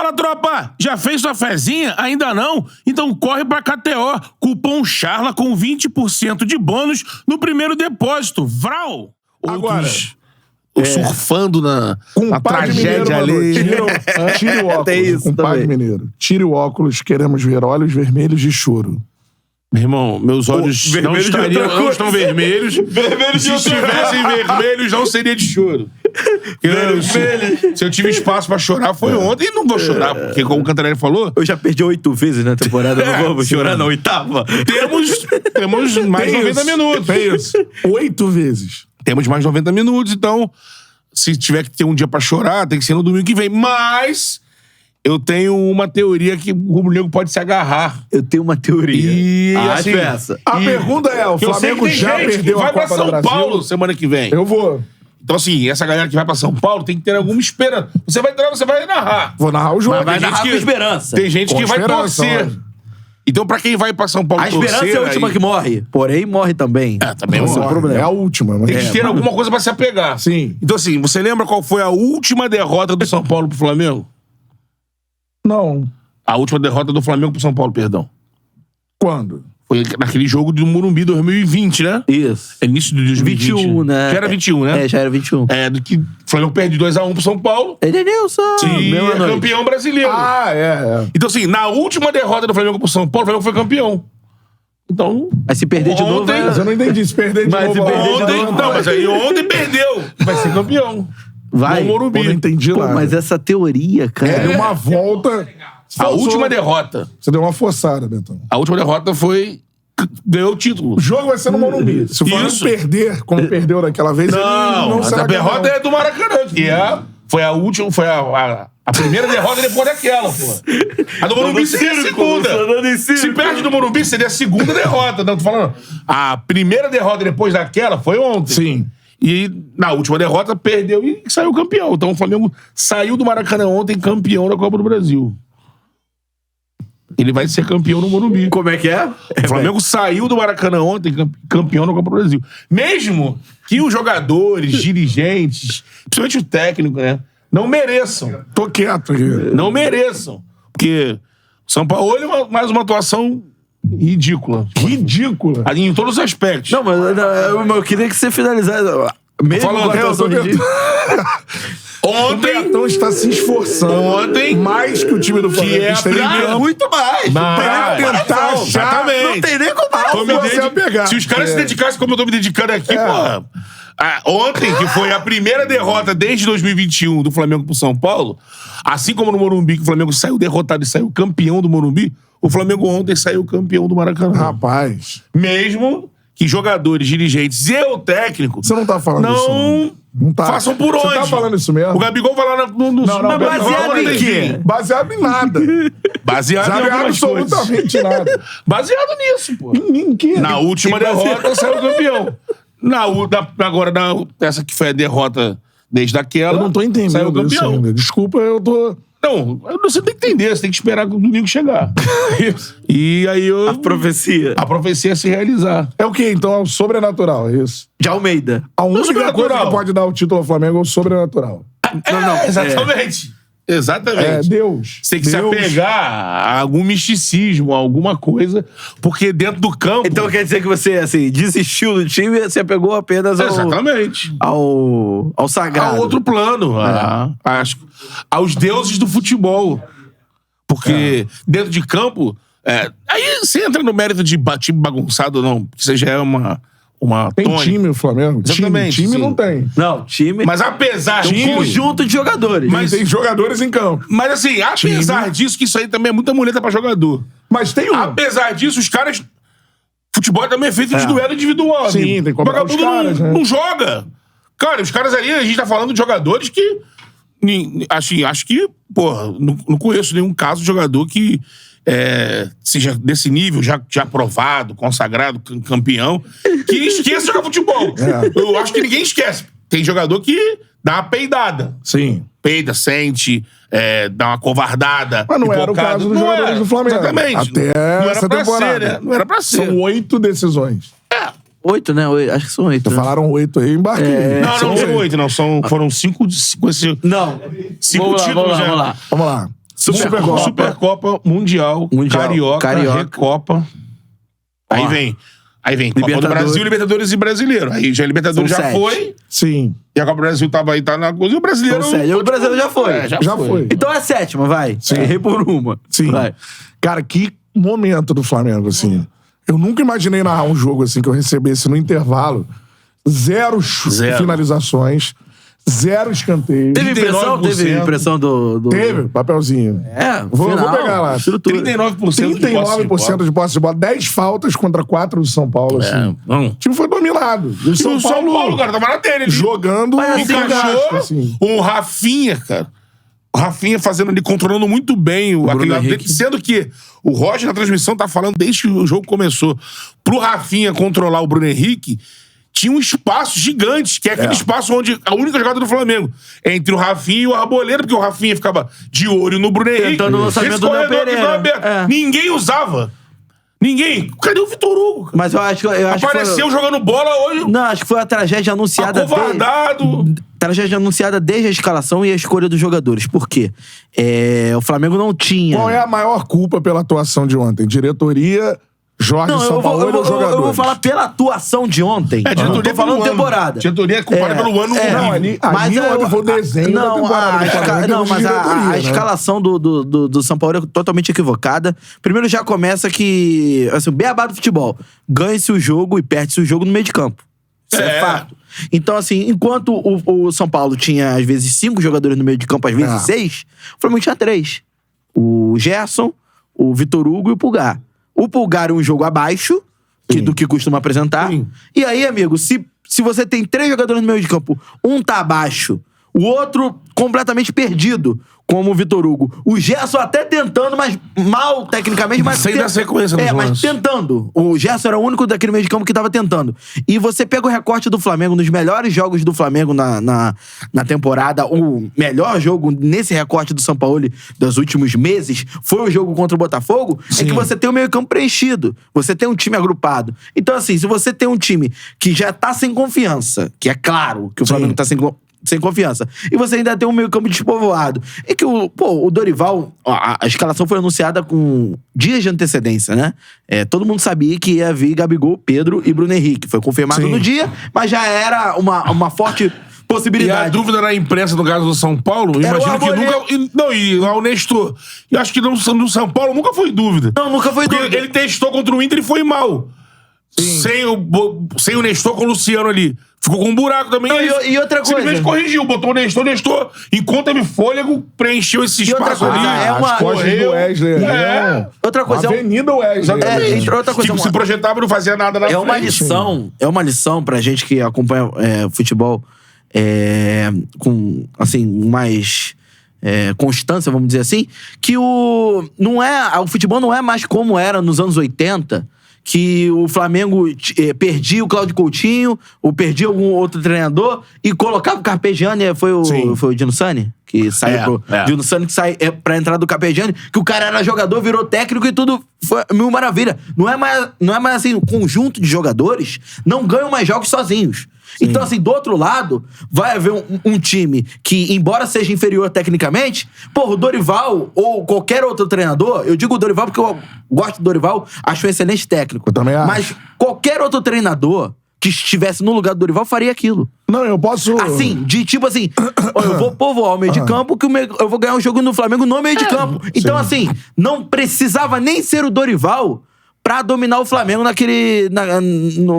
Fala, tropa! Já fez sua fezinha? Ainda não? Então corre pra KTO. Cupom CHARLA com 20% de bônus no primeiro depósito. Vral! Agora... surfando na tragédia ali. Tire o óculos. Tem isso Compadre mineiro. Tire o óculos, queremos ver olhos vermelhos de choro. Meu irmão, meus olhos não estão vermelhos. Vermelhos Se estivessem vermelhos, não seria de choro. Se eu tive espaço pra chorar, foi ontem. E não vou chorar, porque como o Cantarelli falou... Eu já perdi 8 vezes na temporada, não vou chorar na 8ª. Temos mais 90 minutos. É isso. 8 vezes. Temos mais 90 minutos, então... Se tiver que ter um dia pra chorar, tem que ser no domingo que vem. Mas... Eu tenho uma teoria que o rubro-negro pode se agarrar. Eu tenho uma teoria. E assim, a pergunta é, o Flamengo já perdeu a Copa do Brasil? Vai pra São Paulo semana que vem. Eu vou. Então, assim, essa galera que vai pra São Paulo tem que ter alguma esperança. Você vai narrar. Vou narrar o jogo. Mas vai narrar com esperança. Tem gente que vai torcer. Então, pra quem vai pra São Paulo torcer... A esperança é a última que morre. Porém, morre também. Também morre. Problema. É a última. Tem que ter alguma coisa pra se apegar. Sim. Então, assim, você lembra qual foi a última derrota do São Paulo pro Flamengo? Não. A última derrota do Flamengo pro São Paulo, perdão. Quando? Foi naquele jogo do Morumbi 2020, né? Isso. Início de 2020. 21, né? Já era 21, né? Já era 21. Do que o Flamengo perde 2-1 pro São Paulo. Edenilson. E é campeão brasileiro. É. Então, assim, na última derrota do Flamengo pro São Paulo, o Flamengo foi campeão. Então... Mas se perder de novo... Mas eu não entendi. Se perder de novo... Mas aí ontem perdeu. Vai ser campeão. Vai. No Morumbi. Eu não entendi nada. Mas essa teoria, cara... Deu uma volta... A última derrota. Você deu uma forçada, Betão. A última derrota foi... Ganhou o título. O jogo vai ser no Morumbi. Se o Flamengo perder, como perdeu daquela vez, não será a derrota é do Maracanã. Que foi a última... Foi a primeira derrota depois daquela, pô. A do Morumbi seria a segunda. Se perde do Morumbi, seria a segunda derrota. Não, tô falando. A primeira derrota depois daquela foi ontem. Sim. E na última derrota, perdeu e saiu campeão. Então o Flamengo saiu do Maracanã ontem campeão da Copa do Brasil. Ele vai ser campeão no Morumbi. Como é que é? O Flamengo saiu do Maracanã ontem campeão da Copa do Brasil. Mesmo que os jogadores, dirigentes, principalmente o técnico, né, não mereçam. Tô quieto aqui. Não mereçam. Porque o São Paulo é mais uma atuação ridícula. Ridícula. Em todos os aspectos. Não, mas eu queria que você finalizasse. Mesmo com a atuação ridícula. Ontem... O Betão está se esforçando. Ontem... Mais que o time do Flamengo. Que é a primeira... Muito mais. Tentar achar... Exatamente. Não tem nem como você pegar. Se os caras se dedicassem como eu tô me dedicando aqui, porra... Ontem, que foi a primeira derrota desde 2021 do Flamengo pro São Paulo, assim como no Morumbi, que o Flamengo saiu derrotado e saiu campeão do Morumbi, o Flamengo ontem saiu campeão do Maracanã. Rapaz. Mesmo que jogadores, dirigentes e o técnico... Você não tá falando isso, não tá. Façam por onde? Você tá falando isso mesmo? O Gabigol vai lá no... Não, baseado em quê? Baseado em nada. Baseado em algumas coisas. Absolutamente nada. Baseado nisso, pô. Em quê? Na última derrota, saiu campeão. Agora, essa que foi a derrota desde aquela... Eu não tô entendendo saiu campeão. isso ainda. Desculpa, eu tô... Não, você tem que entender, você tem que esperar que o domingo chegar. E aí A profecia. A profecia se realizar. É o quê? Então é o sobrenatural, é isso? De Almeida. A única sobrenatural. coisa que pode dar o título ao Flamengo é o sobrenatural. Exatamente. Exatamente. É Deus. Você tem que se apegar a algum misticismo, a alguma coisa, porque dentro do campo... Então quer dizer que você, assim, desistiu do time e se apegou apenas ao... Exatamente. Ao sagrado. A outro plano. Aos deuses do futebol. Porque dentro de campo... aí você entra no mérito de time bagunçado ou não, que você já é uma Tem tônica. time o Flamengo? Exatamente, Time sim. não tem. Não, time... Mas apesar Tem um conjunto de jogadores. Mas tem jogadores em campo. Mas assim, apesar disso, que isso aí também é muita muleta pra jogador. Mas tem um. Apesar disso, os caras... Futebol também é feito de duelo individual. Sim, amigo. tem que cobrar os caras, né? Não joga. Cara, os caras ali, a gente tá falando de jogadores que... Acho que, porra, não conheço nenhum caso de jogador que seja desse nível, já aprovado, consagrado, campeão, que esqueça jogar futebol. Eu acho que ninguém esquece. Tem jogador que dá uma peidada. Sim. Peida, sente, dá uma covardada. Mas não era o caso dos jogadores do Flamengo. Exatamente. Até não essa era pra temporada. ser, né? Não era pra ser. São 8 decisões. 8, né? Acho que são 8. Né? Falaram 8 aí, eu embarquei. Não são 8, não. Foram 5... Não. 5 títulos já. Vamos lá. Vamos lá. Supercopa, Mundial, Carioca, Recopa. Aí vem Copa do Brasil, Libertadores e Brasileiro. Aí já Libertadores já foi. Sim. E a Copa do Brasil tá na coisa. E o Brasileiro... O Brasileiro já foi. Já foi. Então é a 7ª, vai. Sim. Errei por uma. Sim. Vai. Cara, que momento do Flamengo, assim. Eu nunca imaginei narrar um jogo assim que eu recebesse no intervalo. Zero. Finalizações. 0 escanteio. Teve impressão do... Teve, papelzinho. Vou pegar lá. 39% de posse de bola. 10 faltas contra 4 do São Paulo. Assim. O time foi dominado. E o São Paulo, cara, tava na dele. Jogando. Encaixou um Rafinha, cara. O Rafinha fazendo ali, controlando muito bem sendo que o Roger na transmissão tá falando desde que o jogo começou. Pro Rafinha controlar o Bruno Henrique, tinha um espaço gigante, que é aquele espaço onde a única jogada do Flamengo é entre o Rafinha e o Arboleda, porque o Rafinha ficava de olho no Bruno Henrique. Tentando o lançamento do Pereira. Ninguém usava. Ninguém. Cadê o Vitor Hugo? Mas eu acho Apareceu jogando bola hoje. Não, acho que foi a tragédia anunciada. Acovardado. Tragédia anunciada desde a escalação e a escolha dos jogadores. Por quê? O Flamengo não tinha... Qual é a maior culpa pela atuação de ontem? Diretoria... Jorge Sampaoli ou jogadores? Eu vou falar pela atuação de ontem. Diretoria tô falando temporada. Diretoria é culpada pelo ano. Não, ali eu vou desenho da temporada. Mas a escalação do Sampaoli é totalmente equivocada. Primeiro já começa que... Assim, o beabá do futebol. Ganha-se o jogo e perde-se o jogo no meio de campo. Isso é fato. Então, assim, enquanto o São Paulo tinha, às vezes, 5 jogadores no meio de campo, às vezes 6, o Flamengo tinha 3. O Gerson, o Vitor Hugo e o Pulgar. O Pulgar é um jogo abaixo do que costuma apresentar. Sim. E aí, amigo, se você tem 3 jogadores no meio de campo, um tá abaixo, o outro completamente perdido, como o Vitor Hugo. O Gerson até tentando, mas mal tecnicamente, mas... Sem dar sequência nos mas tentando. O Gerson era o único daquele meio de campo que tava tentando. E você pega o recorte do Flamengo, nos melhores jogos do Flamengo na temporada, o melhor jogo nesse recorte do Sampaoli dos últimos meses foi o jogo contra o Botafogo, é que você tem o meio campo preenchido. Você tem um time agrupado. Então, assim, se você tem um time que já tá sem confiança, que é claro que o Flamengo tá sem confiança. E você ainda tem um meio campo despovoado. E que o Dorival, a escalação foi anunciada com dias de antecedência, né? Todo mundo sabia que ia vir Gabigol, Pedro e Bruno Henrique. Foi confirmado no dia, mas já era uma forte possibilidade. E a dúvida na imprensa, no caso do São Paulo, imagino que nunca... E lá o Nestor. Eu acho que no São Paulo nunca foi dúvida. Não, nunca foi dúvida. Ele testou contra o Inter e foi mal. Sem o Nestor com o Luciano ali. Ficou com um buraco também. E outra coisa... Simplesmente corrigiu, botou o Nestor, enquanto teve fôlego, preencheu esse espaço ali. As costas do Wesley. Outra coisa... Avenida Wesley. Outra coisa... Tipo, se projetava e não fazia nada na frente. É uma lição pra gente que acompanha futebol com, assim, mais... constância, vamos dizer assim, que o futebol não é mais como era nos anos 80, que o Flamengo perdia o Cláudio Coutinho, ou perdia algum outro treinador, e colocava o Carpegiani, foi o Dino Sani? Que saiu Dino Sani que sai pra entrar do Carpegiani, que o cara era jogador, virou técnico e tudo foi mil maravilha. Não é mais assim, um conjunto de jogadores não ganham mais jogos sozinhos. Sim. Então, assim, do outro lado, vai haver um time que, embora seja inferior tecnicamente, o Dorival ou qualquer outro treinador, eu digo o Dorival porque eu gosto do Dorival, acho um excelente técnico. Eu também acho. Mas qualquer outro treinador que estivesse no lugar do Dorival faria aquilo. Não, eu posso... Assim, tipo assim, eu vou povoar o meio de campo que eu vou ganhar um jogo no Flamengo no meio de campo. Então, assim, não precisava nem ser o Dorival pra dominar o Flamengo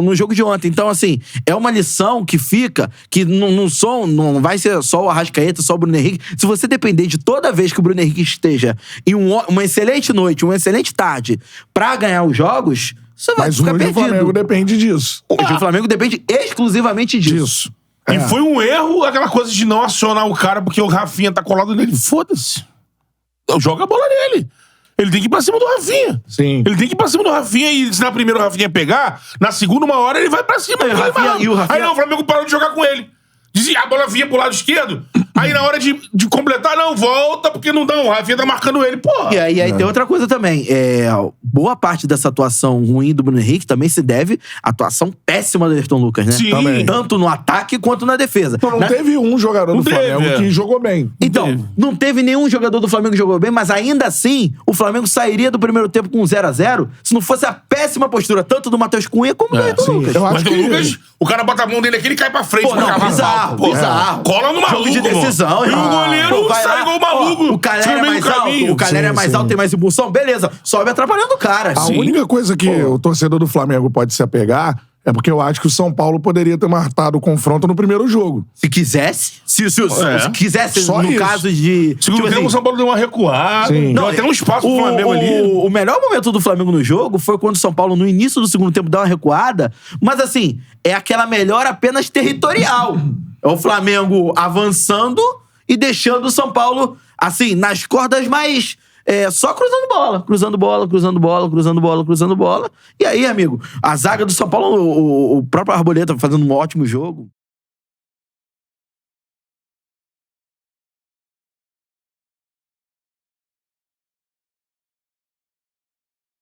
no jogo de ontem. Então, assim, é uma lição que fica, que não vai ser só o Arrascaeta, só o Bruno Henrique. Se você depender de toda vez que o Bruno Henrique esteja em uma excelente noite, uma excelente tarde, pra ganhar os jogos, você vai ficar perdido. Mas o Flamengo depende disso. O Flamengo depende exclusivamente disso. E foi um erro aquela coisa de não acionar o cara porque o Rafinha tá colado nele. Foda-se. Joga a bola nele. Ele tem que ir pra cima do Rafinha. Sim. Ele tem que ir pra cima do Rafinha e se na primeira o Rafinha pegar, na segunda uma hora ele vai pra cima. E o Rafinha... Aí não, o Flamengo parou de jogar com ele. A bola vinha pro lado esquerdo. Aí na hora de completar, não, volta, porque não dá. O Rafinha tá marcando ele, porra. E aí tem outra coisa também. Boa parte dessa atuação ruim do Bruno Henrique também se deve à atuação péssima do Ayrton Lucas, né? Sim. Também. Tanto no ataque quanto na defesa. Não teve um jogador do Flamengo que jogou bem. Então, não teve nenhum jogador do Flamengo que jogou bem, mas ainda assim, o Flamengo sairia do primeiro tempo com 0-0 se não fosse a péssima postura tanto do Matheus Cunha como do Ayrton Lucas. Eu acho Mas o que Lucas, o cara bota a mão dele aqui, ele cai pra frente. Pô, pra não, cavar bizarro, falta, pô. bizarro. Cola no maluco, Jogo de decisão, mano. E o irmão. goleiro Vai sai lá, igual o maluco. O Calera Sai é no meio mais do alto, caminho. o Calera é mais alto, tem mais impulsão, beleza. Sobe atrapalhando o cara. A única coisa que o torcedor do Flamengo pode se apegar é porque eu acho que o São Paulo poderia ter matado o confronto no primeiro jogo. Se quisesse, se quisesse, Só no isso. caso de... Segundo tempo, o São Paulo deu uma recuada. Sim. Deu até um espaço pro Flamengo ali. O melhor momento do Flamengo no jogo foi quando o São Paulo, no início do segundo tempo, dá uma recuada. Mas, assim, é aquela melhora apenas territorial. É o Flamengo avançando e deixando o São Paulo, assim, nas cordas mais... só cruzando bola. Cruzando bola, cruzando bola, cruzando bola, cruzando bola. E aí, amigo, a zaga do São Paulo, o próprio Arboleta fazendo um ótimo jogo.